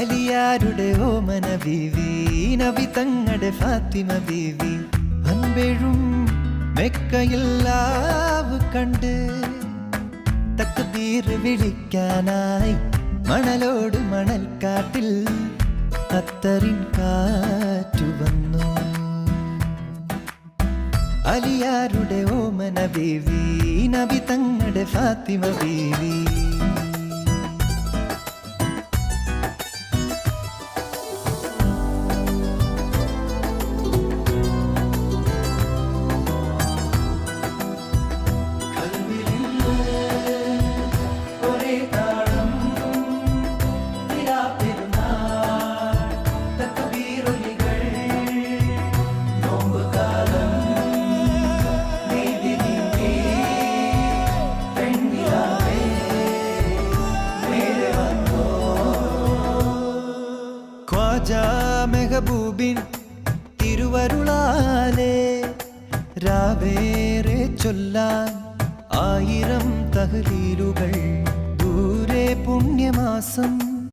അലിയാരുടെ ഓമന ബീവി, നബി തങ്ങളുടെ ഫാത്തിമ ബീവി, അൻപെഴും മെക്കയില്ലാവ് കണ്ട് തക്ബീർ വിളിക്കാനായി മണലോട് മണൽക്കാട്ടിൽ അത്തറിൻ കാറ്റു വന്നു. അലിയാരുടെ ഓമന ബീവി, നബി തങ്ങളുടെ ഫാത്തിമ ബീവി. മെഹബൂബിൻ തിരുവരുളാലേ രാവേറെ ചൊല്ലാൻ 1000 തഹ്ലീലുകൾ. ദൂരെ പുണ്യമാസം